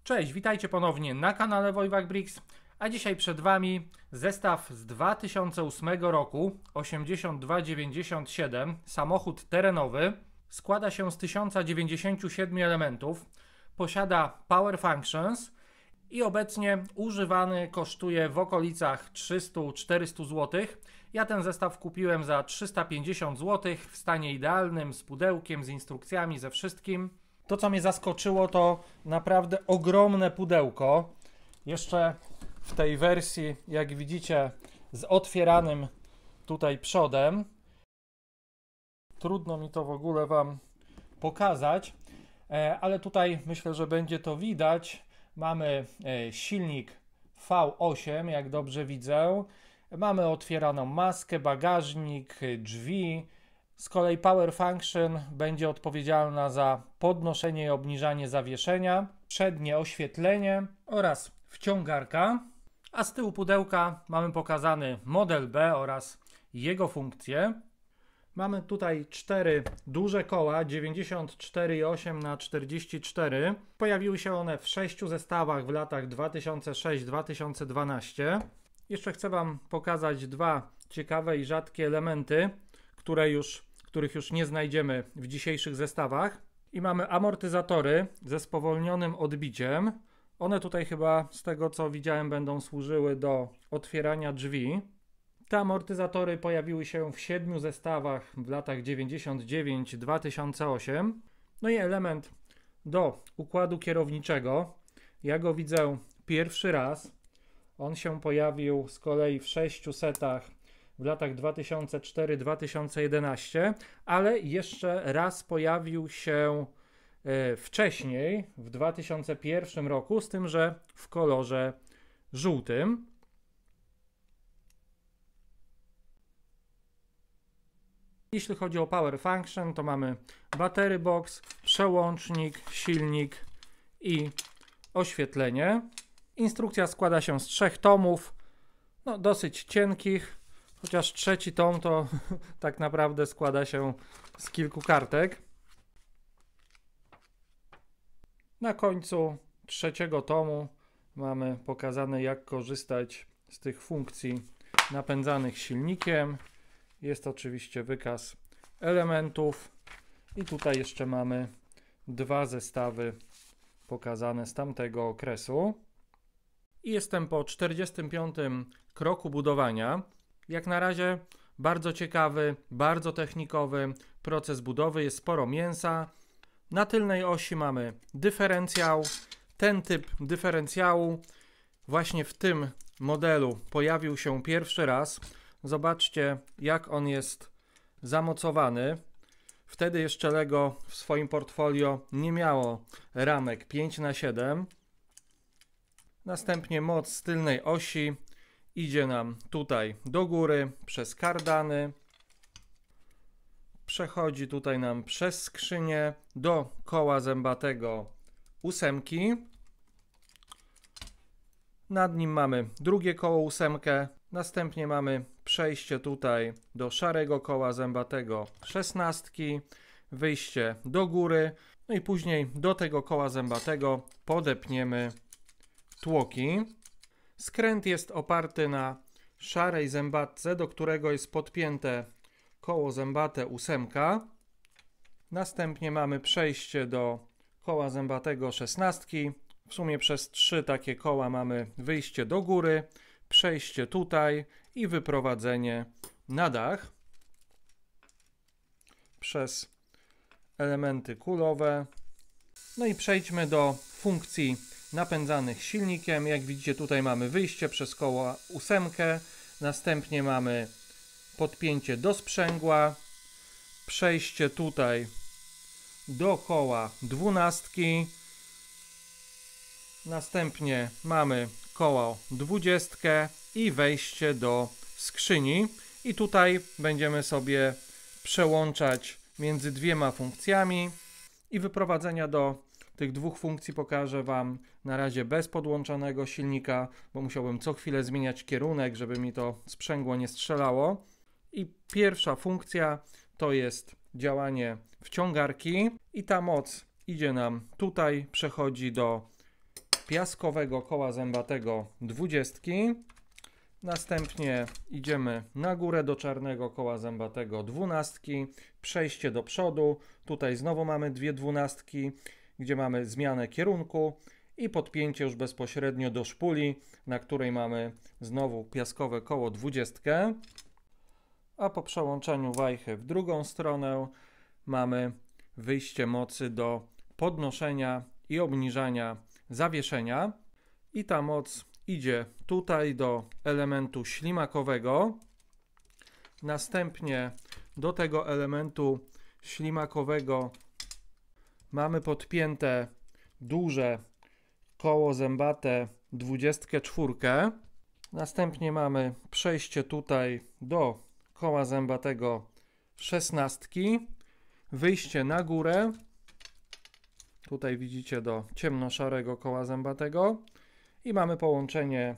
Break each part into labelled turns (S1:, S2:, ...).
S1: Cześć, witajcie ponownie na kanale Wojwak Bricks, a dzisiaj przed Wami zestaw z 2008 roku 8297, samochód terenowy. Składa się z 1097 elementów, posiada Power Functions i obecnie używany kosztuje w okolicach 300-400 zł. Ja ten zestaw kupiłem za 350 zł w stanie idealnym, z pudełkiem, z instrukcjami, ze wszystkim. To, co mnie zaskoczyło, to naprawdę ogromne pudełko. Jeszcze w tej wersji, jak widzicie, z otwieranym tutaj przodem. Trudno mi to w ogóle Wam pokazać, ale tutaj myślę, że będzie to widać. Mamy silnik V8, jak dobrze widzę. Mamy otwieraną maskę, bagażnik, drzwi. Z kolei Power Function będzie odpowiedzialna za podnoszenie i obniżanie zawieszenia, przednie oświetlenie oraz wciągarka. A z tyłu pudełka mamy pokazany model B oraz jego funkcje. Mamy tutaj 4 duże koła 94,8 na 44. Pojawiły się one w 6 zestawach w latach 2006-2012. Jeszcze chcę Wam pokazać dwa ciekawe i rzadkie elementy, których już nie znajdziemy w dzisiejszych zestawach. I mamy amortyzatory ze spowolnionym odbiciem. One tutaj chyba, z tego co widziałem, będą służyły do otwierania drzwi. Te amortyzatory pojawiły się w 7 zestawach w latach 99-2008. No i element do układu kierowniczego. Ja go widzę pierwszy raz. On się pojawił z kolei w 6 setach w latach 2004-2011, ale jeszcze raz pojawił się wcześniej, w 2001 roku, z tym, że w kolorze żółtym. Jeśli chodzi o Power Function, to mamy battery box, przełącznik, silnik i oświetlenie. Instrukcja składa się z 3 tomów, no dosyć cienkich, chociaż trzeci tom to tak naprawdę składa się z kilku kartek. Na końcu trzeciego tomu mamy pokazane, jak korzystać z tych funkcji napędzanych silnikiem. Jest oczywiście wykaz elementów i tutaj jeszcze mamy 2 zestawy pokazane z tamtego okresu. I jestem po 45. kroku budowania. Jak na razie bardzo ciekawy, bardzo technikowy proces budowy, jest sporo mięsa. Na tylnej osi mamy dyferencjał. Ten typ dyferencjału właśnie w tym modelu pojawił się pierwszy raz. Zobaczcie, jak on jest zamocowany. Wtedy jeszcze Lego w swoim portfolio nie miało ramek 5×7. Następnie moc z tylnej osi idzie nam tutaj do góry przez kardany. Przechodzi tutaj nam przez skrzynię do koła zębatego 8. Nad nim mamy drugie koło 8. Następnie mamy przejście tutaj do szarego koła zębatego 16. Wyjście do góry. No i później do tego koła zębatego podepniemy tłoki. Skręt jest oparty na szarej zębatce, do którego jest podpięte koło zębate 8. Następnie mamy przejście do koła zębatego 16. W sumie przez 3 takie koła mamy wyjście do góry, przejście tutaj i wyprowadzenie na dach przez elementy kulowe. No i przejdźmy do funkcji napędzanych silnikiem. Jak widzicie, tutaj mamy wyjście przez koło 8, następnie mamy podpięcie do sprzęgła, przejście tutaj do koła 12, następnie mamy koło 20 i wejście do skrzyni. I tutaj będziemy sobie przełączać między 2 funkcjami i wyprowadzenia do tych 2 funkcji pokażę Wam na razie bez podłączonego silnika, bo musiałbym co chwilę zmieniać kierunek, żeby mi to sprzęgło nie strzelało. I pierwsza funkcja to jest działanie wciągarki i ta moc idzie nam tutaj, przechodzi do piaskowego koła zębatego 20. Następnie idziemy na górę do czarnego koła zębatego 12. Przejście do przodu. Tutaj znowu mamy dwie 12, gdzie mamy zmianę kierunku i podpięcie już bezpośrednio do szpuli, na której mamy znowu piaskowe koło 20. A po przełączeniu wajchy w drugą stronę mamy wyjście mocy do podnoszenia i obniżania zawieszenia. I ta moc idzie tutaj do elementu ślimakowego. Następnie do tego elementu ślimakowego mamy podpięte duże koło zębate 24. Następnie mamy przejście tutaj do koła zębatego 16. Wyjście na górę. Tutaj widzicie do ciemnoszarego koła zębatego. I mamy połączenie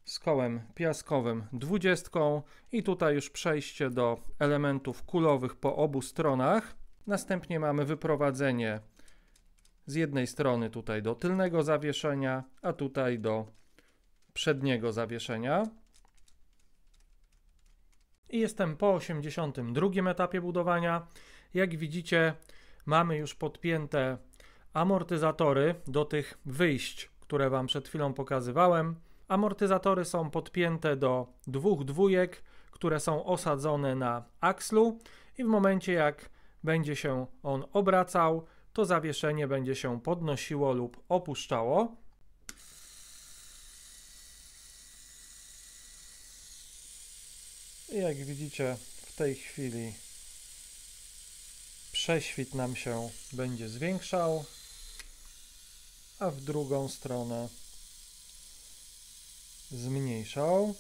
S1: z kołem piaskowym 20. I tutaj już przejście do elementów kulowych po obu stronach. Następnie mamy wyprowadzenie z jednej strony tutaj do tylnego zawieszenia, a tutaj do przedniego zawieszenia. I jestem po 82 etapie budowania. Jak widzicie, mamy już podpięte amortyzatory do tych wyjść, które Wam przed chwilą pokazywałem. Amortyzatory są podpięte do dwóch dwójek, które są osadzone na akslu i w momencie jak będzie się on obracał, to zawieszenie będzie się podnosiło lub opuszczało. I jak widzicie, w tej chwili prześwit nam się będzie zwiększał, a w drugą stronę zmniejszał.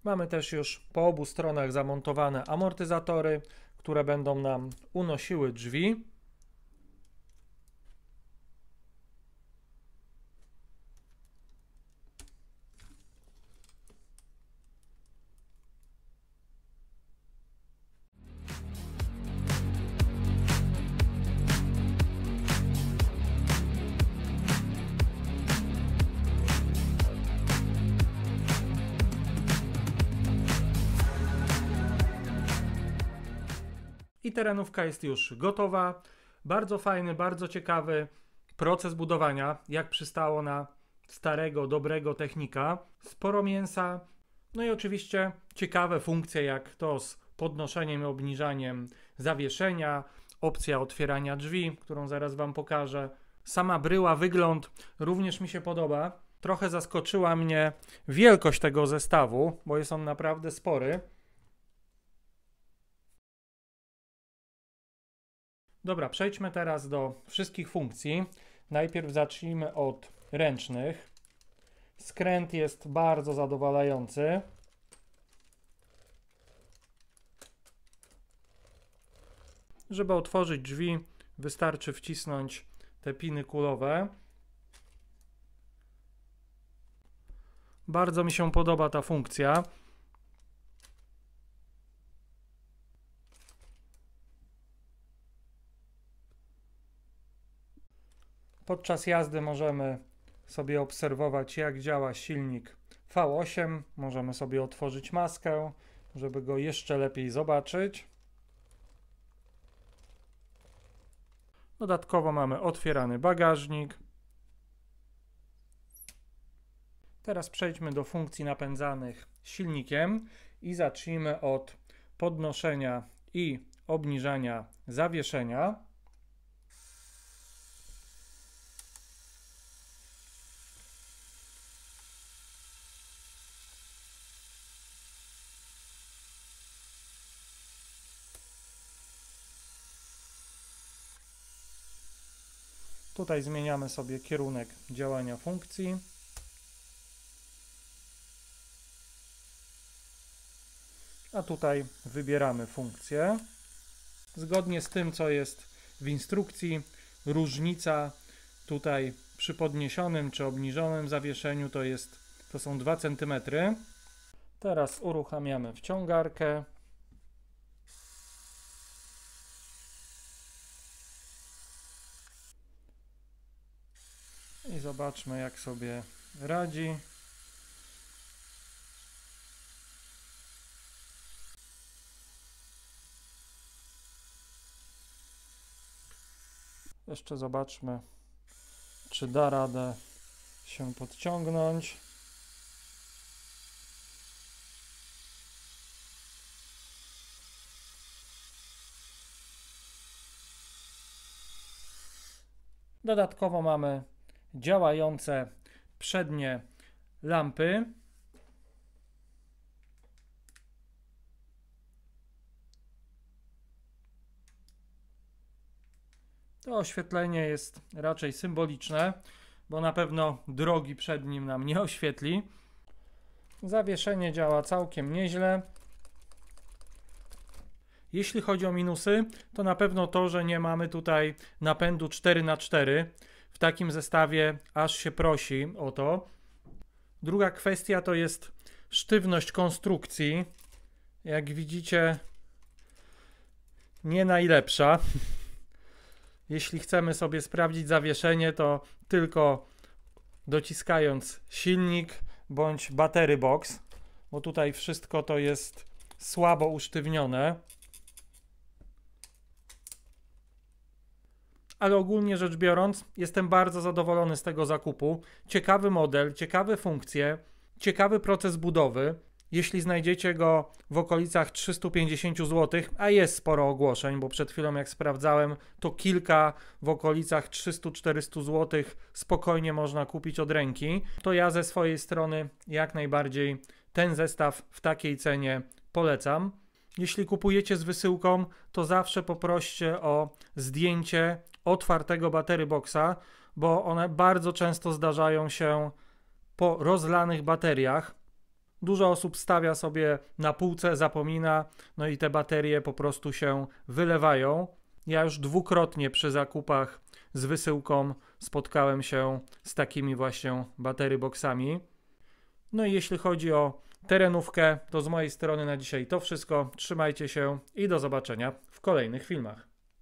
S1: Mamy też już po obu stronach zamontowane amortyzatory, które będą nam unosiły drzwi. I terenówka jest już gotowa. Bardzo fajny, bardzo ciekawy proces budowania, jak przystało na starego, dobrego technika. Sporo mięsa, no i oczywiście ciekawe funkcje, jak to z podnoszeniem i obniżaniem zawieszenia, opcja otwierania drzwi, którą zaraz Wam pokażę. Sama bryła, wygląd również mi się podoba. Trochę zaskoczyła mnie wielkość tego zestawu, bo jest on naprawdę spory. Dobra, przejdźmy teraz do wszystkich funkcji. Najpierw zacznijmy od ręcznych. Skręt jest bardzo zadowalający. Żeby otworzyć drzwi, wystarczy wcisnąć te piny kulowe. Bardzo mi się podoba ta funkcja. Podczas jazdy możemy sobie obserwować, jak działa silnik V8. Możemy sobie otworzyć maskę, żeby go jeszcze lepiej zobaczyć. Dodatkowo mamy otwierany bagażnik. Teraz przejdźmy do funkcji napędzanych silnikiem i zacznijmy od podnoszenia i obniżania zawieszenia. Tutaj zmieniamy sobie kierunek działania funkcji. A tutaj wybieramy funkcję. Zgodnie z tym, co jest w instrukcji, różnica tutaj przy podniesionym czy obniżonym zawieszeniu to są 2 cm. Teraz uruchamiamy wciągarkę. Zobaczmy, jak sobie radzi. Jeszcze zobaczmy, czy da radę się podciągnąć. Dodatkowo mamy działające przednie lampy. To oświetlenie jest raczej symboliczne, bo na pewno drogi przed nim nam nie oświetli. Zawieszenie działa całkiem nieźle. Jeśli chodzi o minusy, to na pewno to, że nie mamy tutaj napędu 4x4. W takim zestawie aż się prosi o to. Druga kwestia to jest sztywność konstrukcji. Jak widzicie, nie najlepsza. Jeśli chcemy sobie sprawdzić zawieszenie, to tylko dociskając silnik bądź battery box, bo tutaj wszystko to jest słabo usztywnione. Ale ogólnie rzecz biorąc, jestem bardzo zadowolony z tego zakupu. Ciekawy model, ciekawe funkcje, ciekawy proces budowy. Jeśli znajdziecie go w okolicach 350 zł, a jest sporo ogłoszeń, bo przed chwilą jak sprawdzałem, to kilka w okolicach 300-400 zł spokojnie można kupić od ręki, to ja ze swojej strony jak najbardziej ten zestaw w takiej cenie polecam. Jeśli kupujecie z wysyłką, to zawsze poproście o zdjęcie otwartego battery boxa, bo one bardzo często zdarzają się po rozlanych bateriach. Dużo osób stawia sobie na półce, zapomina, no i te baterie po prostu się wylewają. Ja już dwukrotnie przy zakupach z wysyłką spotkałem się z takimi właśnie battery boxami. No i jeśli chodzi o terenówkę, to z mojej strony na dzisiaj to wszystko. Trzymajcie się i do zobaczenia w kolejnych filmach.